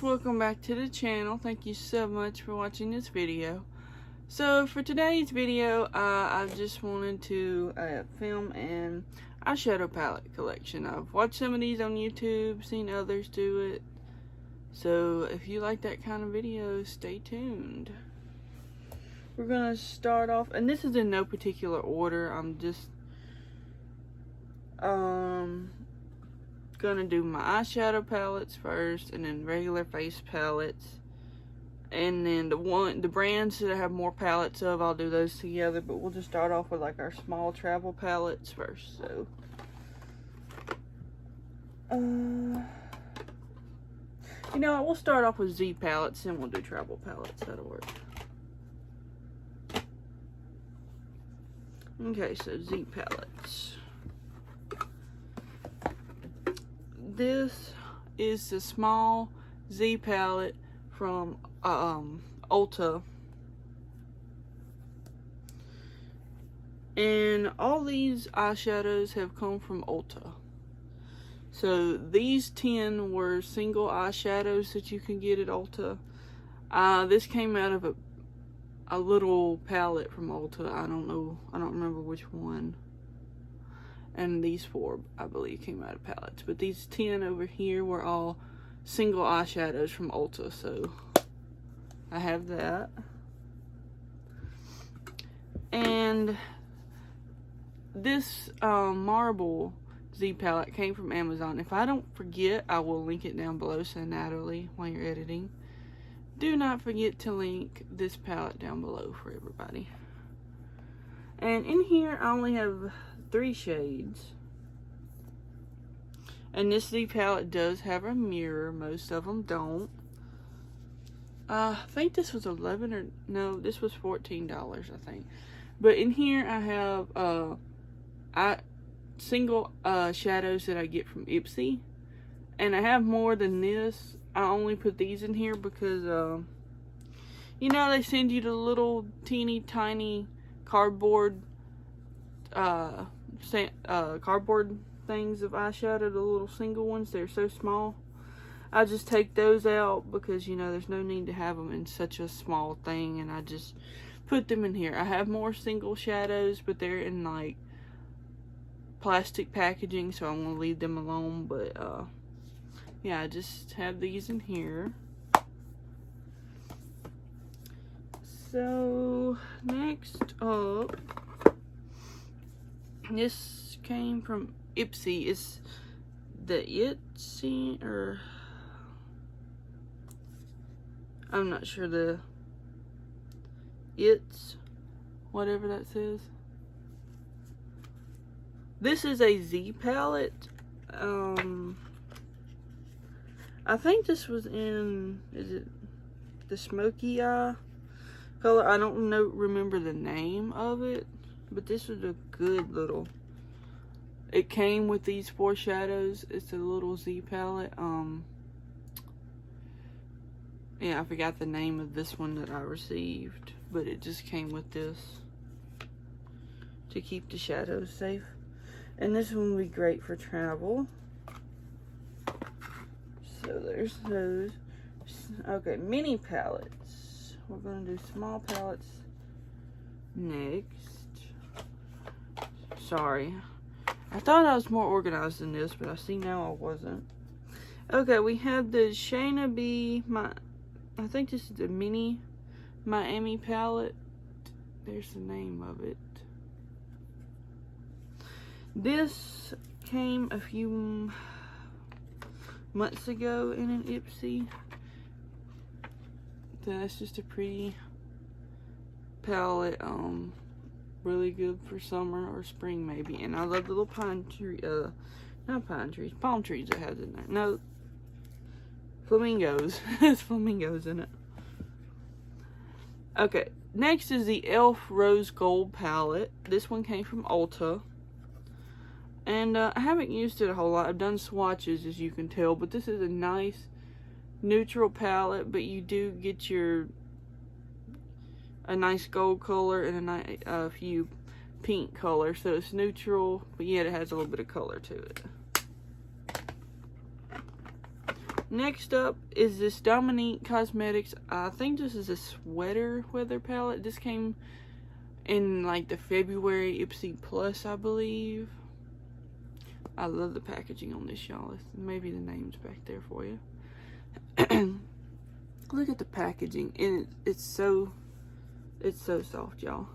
welcome back to the channel. Thank you so much for watching this video. So for today's video, I just wanted to film an eyeshadow palette collection. I've watched some of these on YouTube, seen others do it. So if you like that kind of video, stay tuned. We're gonna start off, and this is in no particular order. I'm just gonna do my eyeshadow palettes first, and then regular face palettes, and then the brands that I have more palettes of, I'll do those together. But we'll just start off with like our small travel palettes first. So you know what, we'll start off with Z palettes, and we'll do travel palettes. That'll work. Okay, so Z palettes. This is the small Z palette from Ulta. And all these eyeshadows have come from Ulta. So these 10 were single eyeshadows that you can get at Ulta. This came out of a little palette from Ulta. I don't remember which one. And these 4, I believe, came out of palettes. But these 10 over here were all single eyeshadows from Ulta. So I have that. And this marble Z palette came from Amazon. If I don't forget, I will link it down below. So Natalie, while you're editing, do not forget to link this palette down below for everybody. And in here, I only have 3 shades. And this Z palette does have a mirror. Most of them don't. I think this was $11 or no, this was $14, I think. But in here I have single shadows that I get from Ipsy, and I have more than this. I only put these in here because you know, they send you the little teeny tiny cardboard cardboard things of eyeshadow, the little single ones. They're so small. I just take those out because, you know, there's no need to have them in such a small thing, and I just put them in here. I have more single shadows, but they're in like plastic packaging, so I'm gonna leave them alone. But yeah, I just have these in here. So next up, this came from Ipsy. It's the Ipsy, or I'm not sure, the It's whatever that says. This is a Z palette. I think this was in, is it the smoky eye color? I don't remember the name of it, but this was a good little, it came with these 4 shadows. It's a little Z palette. Yeah, I forgot the name of this one that I received, but it just came with this to keep the shadows safe. And this one would be great for travel. So there's those. Okay, mini palettes. We're gonna do small palettes next. Sorry, I thought I was more organized than this, but I see now I wasn't. Okay, we have the Shayna B, I think this is the mini Miami palette. There's the name of it. This came a few months ago in an Ipsy. That's just a pretty palette. Really good for summer or spring maybe. And I love the little pine tree, not pine trees, palm trees it has in there. No, flamingos. There's flamingos in it. Okay, next is the e.l.f. Rose Gold palette. This one came from Ulta. And I haven't used it a whole lot. I've done swatches, as you can tell. But this is a nice neutral palette. But you do get a nice gold color and a few pink colors. So it's neutral, but yet it has a little bit of color to it. Next up is this Dominique Cosmetics. I think this is a sweater weather palette. This came in like the February Ipsy Plus, I believe. I love the packaging on this, y'all. Maybe the name's back there for you. Look at the packaging, and it's so soft, y'all.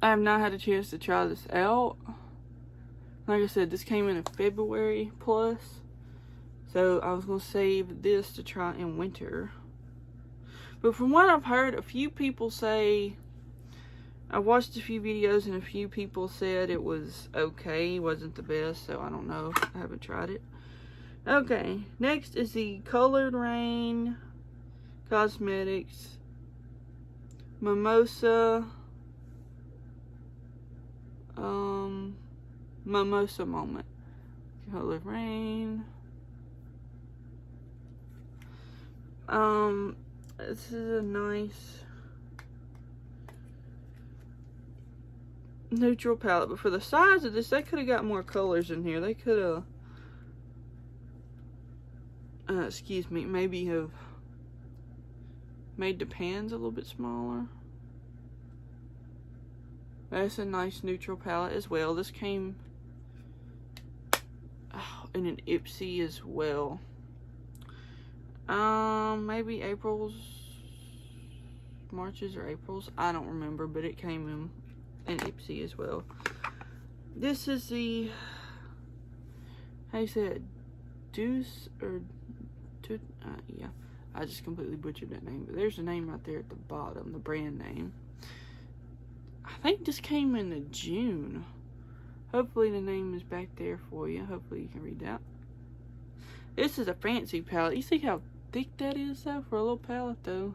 I have not had a chance to try this out. Like I said, this came in a February Plus, so I was gonna save this to try in winter. But from what I've heard, a few people say, I watched a few videos and a few people said it was okay, wasn't the best, so I don't know. I haven't tried it. Okay, next is the Colored Rain Cosmetics Mimosa Mimosa Moment. Colored Rain. This is a nice neutral palette, but for the size of this, they could have got more colors in here. They could have, excuse me, maybe have made the pans a little bit smaller. That's a nice neutral palette as well. This came in an Ipsy as well. Maybe March's or April's. I don't remember, but it came in an Ipsy as well. This is the, how you say it? Deuce or yeah. I just completely butchered that name, but there's a name right there at the bottom, the brand name. I think this came in June. Hopefully the name is back there for you. Hopefully you can read that. This is a fancy palette. You see how thick that is though for a little palette though?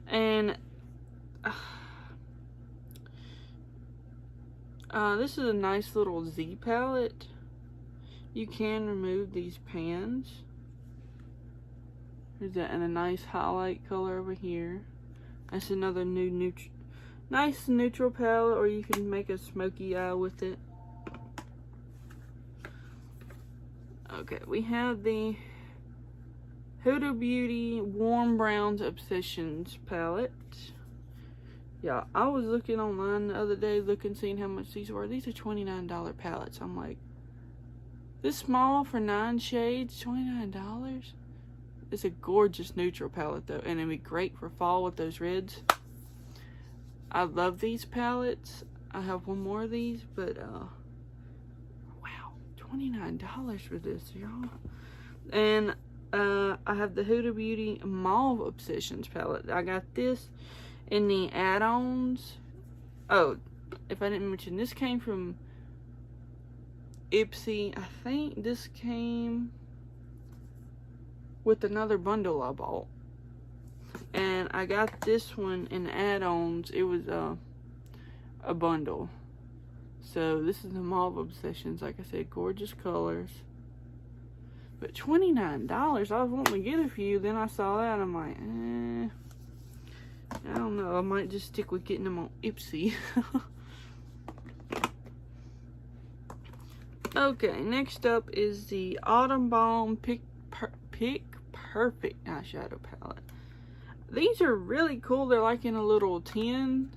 And this is a nice little Z palette. You can remove these pans. There's that, and a nice highlight color over here. That's another nice neutral palette, or you can make a smoky eye with it. Okay, we have the Huda Beauty Warm Browns Obsessions palette. Yeah, I was looking online the other day, seeing how much these were. These are $29 palettes. I'm like, this small for 9 shades, $29? It's a gorgeous neutral palette though, and it'd be great for fall with those reds. I love these palettes. I have one more of these, but wow, $29 for this, y'all. And I have the Huda Beauty Mauve Obsessions palette. I got this in the add-ons. Oh, if I didn't mention, this came from Ipsy. I think this came with another bundle I bought. And I got this one in add-ons. It was a bundle. So this is the Mauve Obsessions. Like I said, gorgeous colors. But $29. I was wanting to get a few. Then I saw that. I'm like, I don't know. I might just stick with getting them on Ipsy. Okay, next up is the Autumn Balm Pick Perfect eyeshadow palette. These are really cool. They're like in a little tin.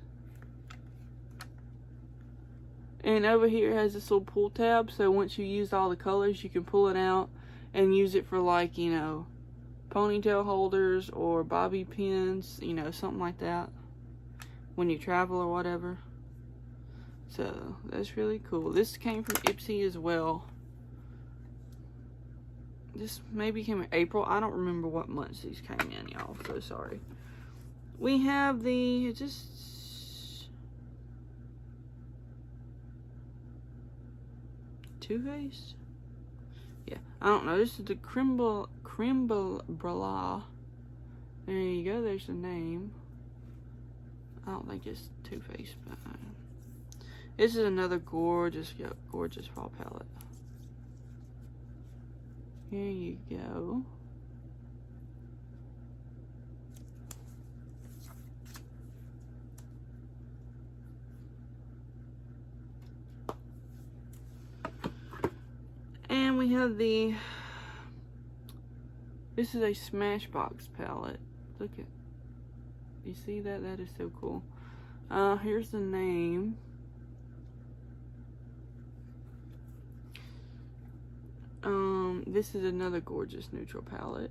And over here it has this little pull tab. So once you use all the colors, you can pull it out and use it for, like, you know, ponytail holders or bobby pins, you know, something like that when you travel or whatever. So that's really cool. This came from Ipsy as well. This maybe came in April. I don't remember what months these came in, y'all. So sorry. We have the Too Faced. Yeah, I don't know. This is the Creme Brulee. There you go. There's the name. I don't think it's Too Faced, but this is another gorgeous fall palette. Here you go. have this is a Smashbox palette. Look at, you see that? That is so cool. Here's the name. This is another gorgeous neutral palette.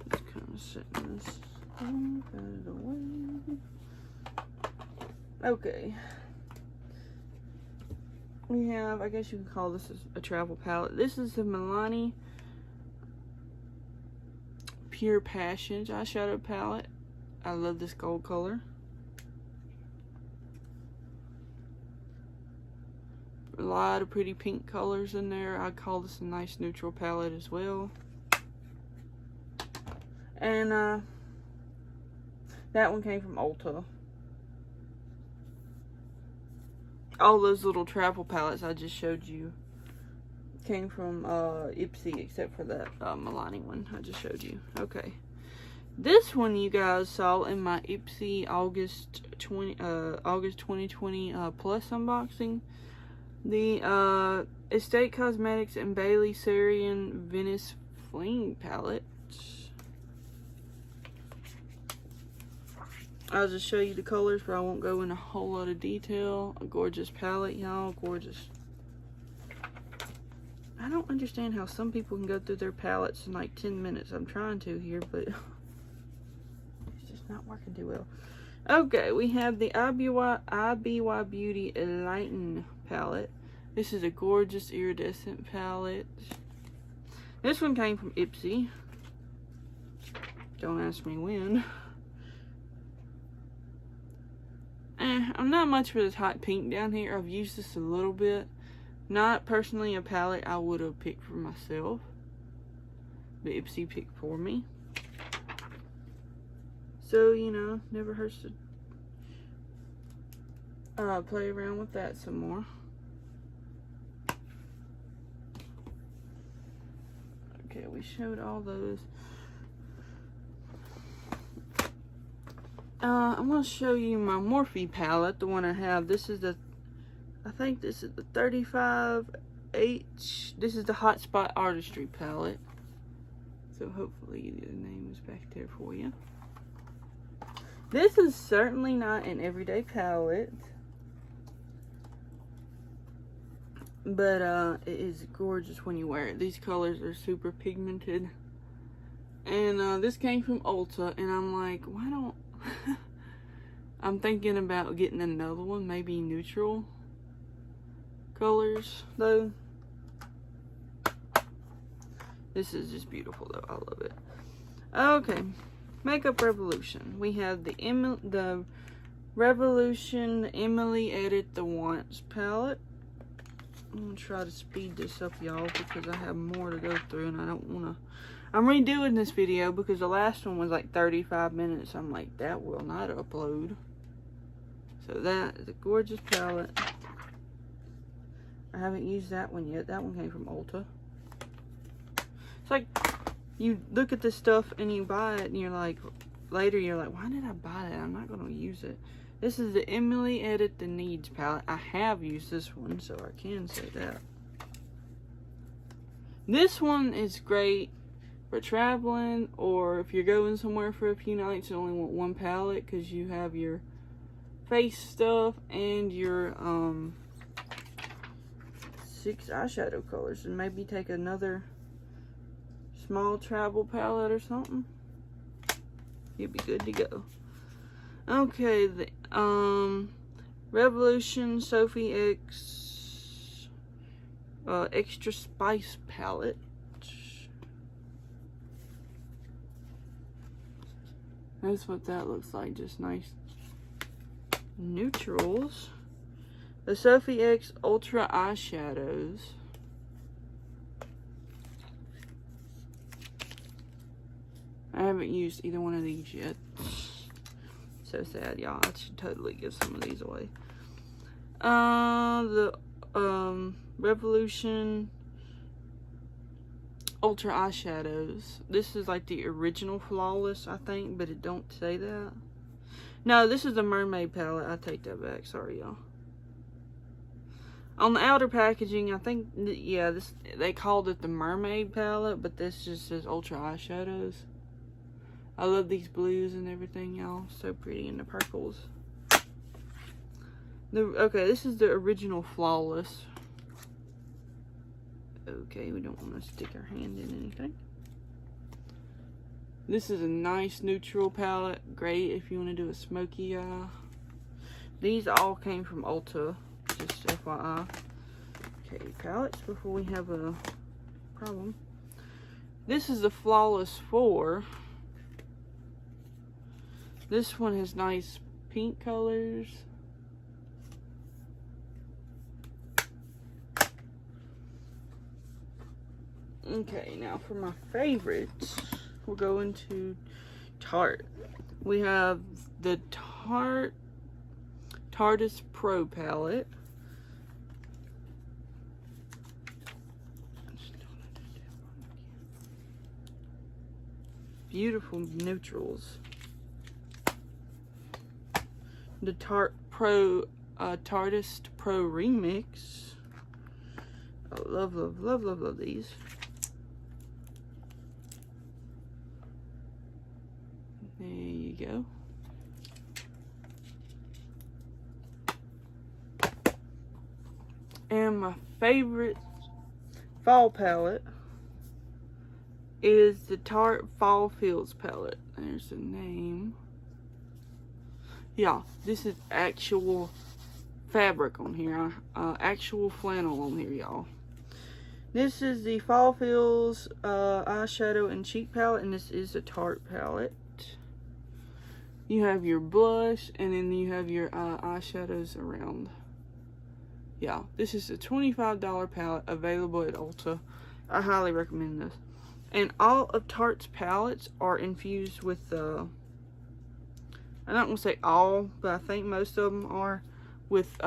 Just kind of setting this out of the way. Okay. We have, I guess you can call this a travel palette. This is the Milani Pure Passions eyeshadow palette. I love this gold color. A lot of pretty pink colors in there. I call this a nice neutral palette as well. And that one came from Ulta. All those little travel palettes I just showed you came from Ipsy, except for that Milani one I just showed you. Okay. This one you guys saw in my Ipsy August 2020 Plus unboxing. The Estate Cosmetics and Bailey Sarian Venice Fling palette. I'll just show you the colors, but I won't go in a whole lot of detail. A gorgeous palette, y'all. Gorgeous. I don't understand how some people can go through their palettes in like 10 minutes. I'm trying to here, but it's just not working too well. Okay, we have the IBY Beauty Enlighten palette. This is a gorgeous iridescent palette. This one came from Ipsy. Don't ask me when. I'm not much for this hot pink down here. I've used this a little bit. Not personally a palette I would have picked for myself, but Ipsy picked for me. So, you know, never hurts to play around with that some more. Okay, we showed all those. I'm going to show you my Morphe palette, the one I have. This is the, I think this is the 35H. This is the Hotspot Artistry palette. So hopefully the name is back there for you. This is certainly not an everyday palette, but it is gorgeous when you wear it. These colors are super pigmented. And this came from Ulta, and I'm like, why don't... I'm thinking about getting another one, maybe neutral colors, though. This is just beautiful, though. I love it. Okay, Makeup Revolution. We have the Revolution Emily Edit the Once palette. I'm gonna try to speed this up, y'all, because I have more to go through, and I don't want to. I'm redoing this video because the last one was like 35 minutes. I'm like, that will not upload. So that is a gorgeous palette. I haven't used that one yet. That one came from Ulta. It's like, you look at this stuff and you buy it and you're like, later you're like, why did I buy that? I'm not going to use it. This is the Emily Edit the Needs palette. I have used this one, so I can say that. This one is great for traveling, or if you're going somewhere for a few nights and only want one palette, because you have your face stuff and your 6 eyeshadow colors, and maybe take another small travel palette or something. You'd be good to go. Okay, the Revolution Sophie X Extra Spice palette. That's what that looks like, just nice neutrals. The Sophie X Ultra Eyeshadows. I haven't used either one of these yet. So sad, y'all. I should totally give some of these away. The Revolution Ultra eyeshadows. This is like the original Flawless, I think, but it don't say that. No, this is the Mermaid palette. I take that back. Sorry, y'all. On the outer packaging, I think, yeah, they called it the Mermaid palette, but this just says Ultra eyeshadows. I love these blues and everything, y'all. So pretty, and the purples. Okay, this is the original Flawless. Okay, we don't want to stick our hand in anything. This is a nice neutral palette. Great if you want to do a smoky eye. These all came from Ulta, just FYI. Okay, palettes before we have a problem. This is the Flawless 4. This one has nice pink colors. Okay, now for my favorites, we'll go into Tarte. We have the Tardis Pro palette. Beautiful neutrals. The Tarte Pro, Tardis Pro Remix. I love, love, love, love, love these. There you go. And my favorite fall palette is the Tarte Fall Fields palette. There's the name. Yeah, this is actual fabric on here. Actual flannel on here, y'all. This is the Fall Fields eyeshadow and cheek palette, and this is the Tarte palette. You have your blush, and then you have your eyeshadows around. Yeah, this is a $25 palette available at Ulta. I highly recommend this. And all of Tarte's palettes are infused with I'm not going to say all, but I think most of them are with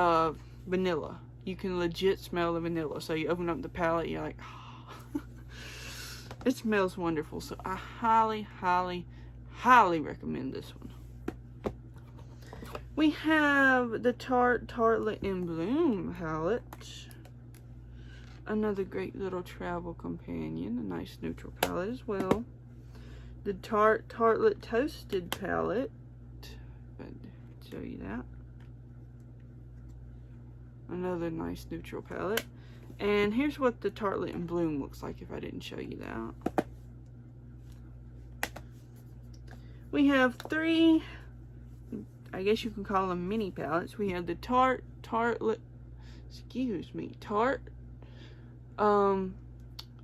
vanilla. You can legit smell the vanilla. So you open up the palette, you're like, oh. It smells wonderful. So I highly, highly, highly recommend this one. We have the Tarte Tartlet in Bloom palette. Another great little travel companion. A nice neutral palette as well. The Tarte Tartlet Toasted palette. If I show you that. Another nice neutral palette. And here's what the Tartlet in Bloom looks like if I didn't show you that. We have 3, I guess you can call them mini palettes. We have the Tarte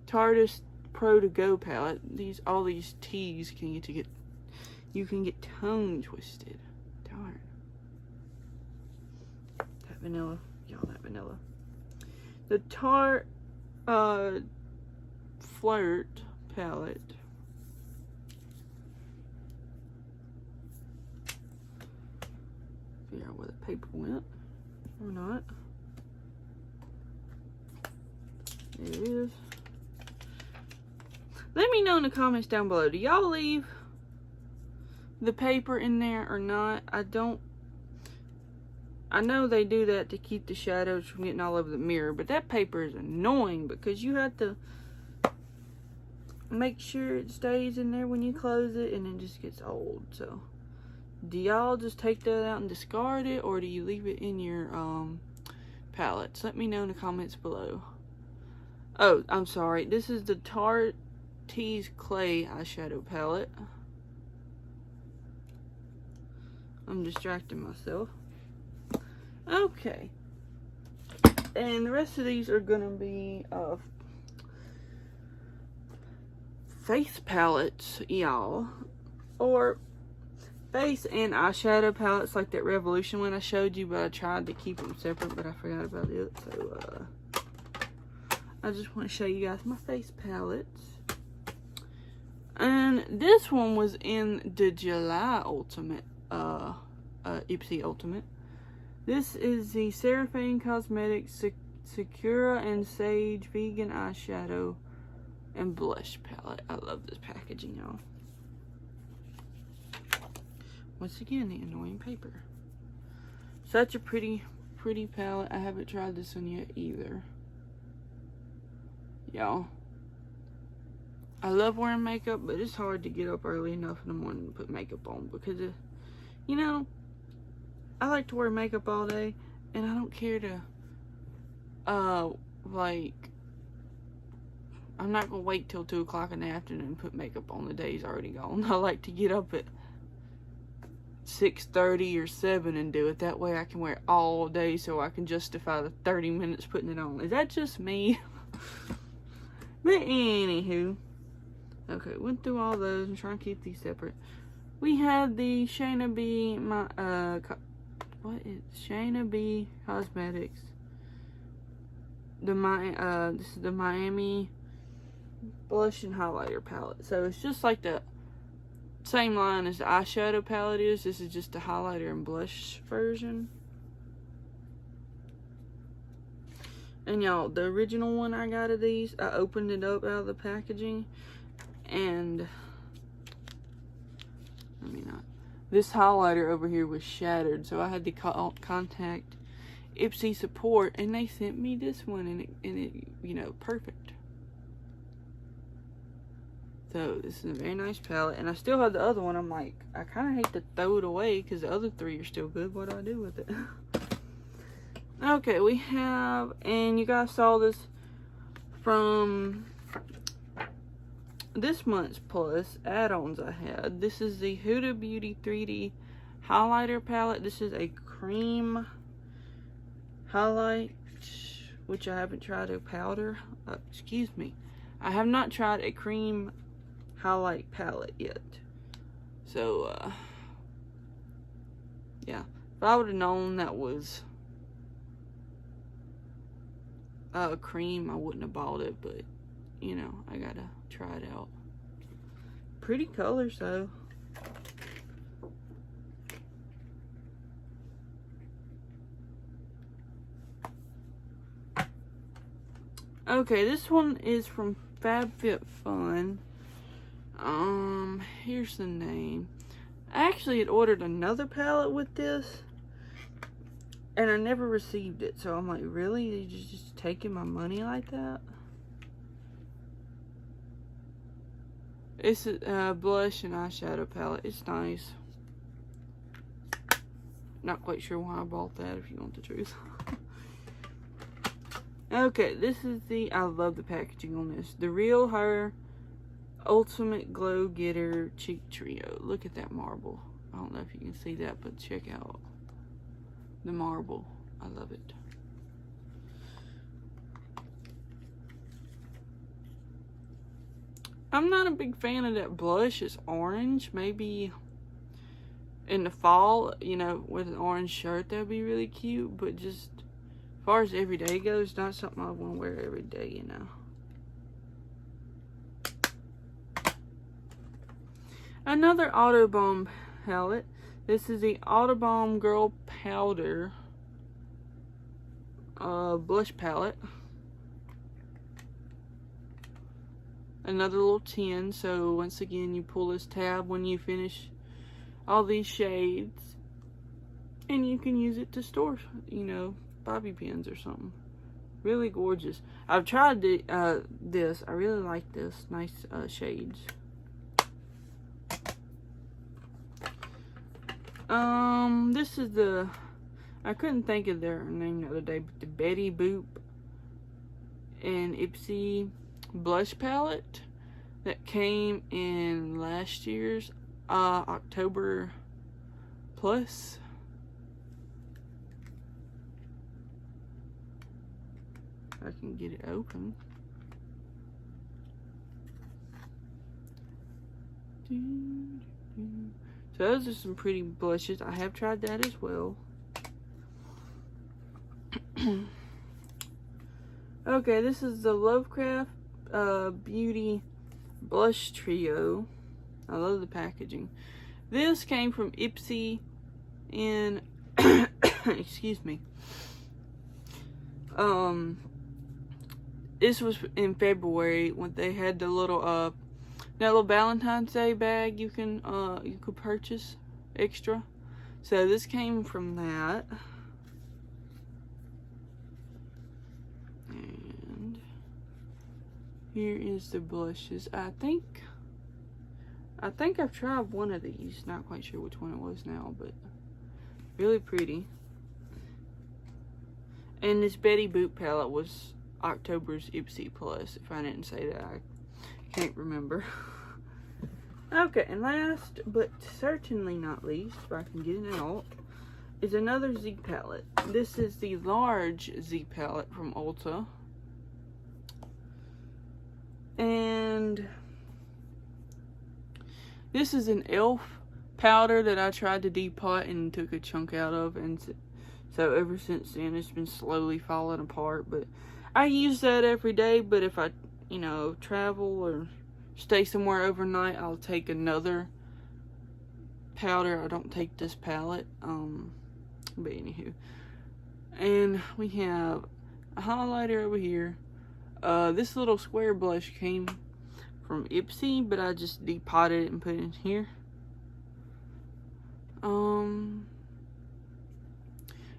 Tardis Pro to Go palette. All these T's you can get tongue twisted. Darn. That vanilla, y'all, that vanilla. The Tarte Flirt palette. Figure out where the paper went or not. There it is. Let me know in the comments down below. Do y'all leave the paper in there or not? I know they do that to keep the shadows from getting all over the mirror, but that paper is annoying because you have to make sure it stays in there when you close it, and it just gets old. So do y'all just take that out and discard it, or do you leave it in your palettes? Let me know in the comments below. Oh, I'm sorry. This is the Tarte Clay eyeshadow palette. I'm distracting myself. Okay. And the rest of these are gonna be face palettes, y'all. Or face and eyeshadow palettes like that Revolution one I showed you, but I tried to keep them separate, but I forgot about it. So I just want to show you guys my face palettes. And this one was in the July Ultimate, Ipsy Ultimate. This is the Seraphine Cosmetics Sakura and Sage Vegan Eyeshadow and blush palette. I love this packaging, y'all. Once again, the annoying paper. Such a pretty palette. I haven't tried this one yet either. Y'all, I love wearing makeup, but it's hard to get up early enough in the morning to put makeup on because, you know, I like to wear makeup all day, and I don't care to, like, I'm not going to wait till 2 o'clock in the afternoon and put makeup on. The day's already gone. I like to get up at 6:30 or 7 and do it. That way I can wear it all day so I can justify the 30 minutes putting it on. Is that just me? But anywho. Okay, went through all those and trying to keep these separate. We had the Shayna B, Shayna B Cosmetics. This is the Miami blush and highlighter palette. So it's just like the same line as the eyeshadow palette is. This is just the highlighter and blush version. And y'all, the original one I got of these, I opened it up out of the packaging, and this highlighter over here was shattered, so I had to contact Ipsy support, and they sent me this one, and it you know, perfect. So this is a very nice palette, and I still have the other one. I'm like, I kind of hate to throw it away because the other 3 are still good. What do I do with it? Okay, we have, and you guys saw this from this month's plus add-ons I had. This is the Huda Beauty 3D highlighter palette. This is a cream highlight, which I haven't tried a powder. Excuse me. I have not tried a cream highlight palette yet. So, yeah. If I would have known that was cream, I wouldn't have bought it, but you know, I gotta try it out. Pretty colors though. Okay, this one is from FabFitFun. Here's the name. I actually had ordered another palette with this, and I never received it, so I'm like, really? Are you just taking my money like that? It's a blush and eyeshadow palette. It's nice. Not quite sure why I bought that, if you want the truth. Okay, this is I love the packaging on this. The Real Her Ultimate Glow Getter Cheek Trio. Look at that marble. I don't know if you can see that, but check out the marble. I love it. I'm not a big fan of that blush. It's orange. Maybe in the fall, you know, with an orange shirt, that would be really cute. But just as far as everyday goes, not something I want to wear every day, you know. Another Autobalm palette. This is the Autobalm Girl Powder blush palette. Another little tin. So once again, you pull this tab when you finish all these shades, and you can use it to store, you know, bobby pins or something. Really gorgeous. I've tried this. I really like this. Nice shades. This is the, I couldn't think of their name the other day, but the Betty Boop and Ipsy blush palette that came in last year's October plus. I can get it open. So those are some pretty blushes. I have tried that as well. Okay, this is the Lovecraft Beauty Blush Trio. I love the packaging. This came from Ipsy in excuse me. This was in February when they had the little that little Valentine's Day bag you could purchase extra. So this came from that. And here is the blushes. I think I've tried one of these. Not quite sure which one it was now, but really pretty. And this Betty Boop palette was October's Ipsy Plus. If I didn't say that, I can't remember. Okay, and last but certainly not least, if I can get it out, is another Z palette. This is the large Z palette from Ulta. And this is an e.l.f. powder that I tried to depot and took a chunk out of, and so ever since then it's been slowly falling apart. But I use that every day, but if I, travel or stay somewhere overnight, I'll take another powder. I don't take this palette. But anywho. And we have a highlighter over here. This little square blush came from Ipsy, but I just depotted it and put it in here. And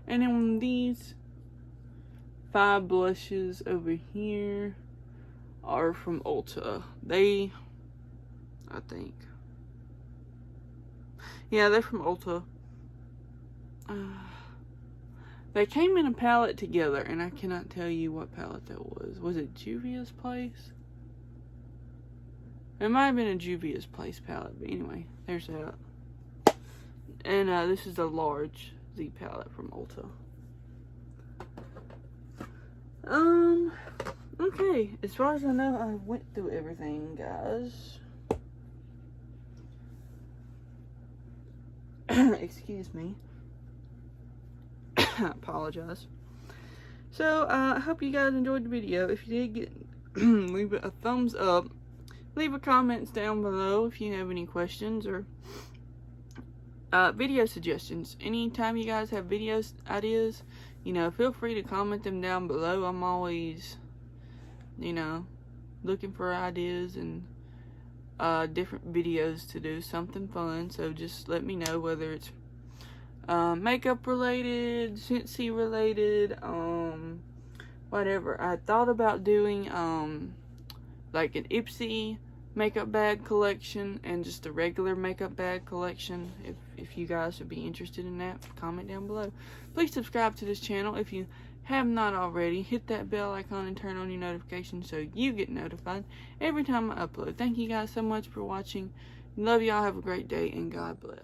then these 5 blushes over here are from Ulta. I think. Yeah, they're from Ulta. They came in a palette together, and I cannot tell you what palette that was. Was it Juvia's Place? It might have been a Juvia's Place palette, but anyway, there's that. And this is a large Z palette from Ulta. Okay, as far as I know, I went through everything, guys. Excuse me. I apologize. So, I hope you guys enjoyed the video. If you did, leave it a thumbs up. Leave a comments down below if you have any questions or video suggestions. Anytime you guys have video ideas, feel free to comment them down below. I'm always, looking for ideas and different videos to do, something fun. So just let me know, whether it's makeup related, Scentsy related, whatever. I thought about doing like an Ipsy makeup bag collection and just a regular makeup bag collection. If you guys would be interested in that, comment down below. Please subscribe to this channel if you have not already. Hit that bell icon and turn on your notifications so you get notified every time I upload. Thank you guys so much for watching. Love y'all. Have a great day and God bless.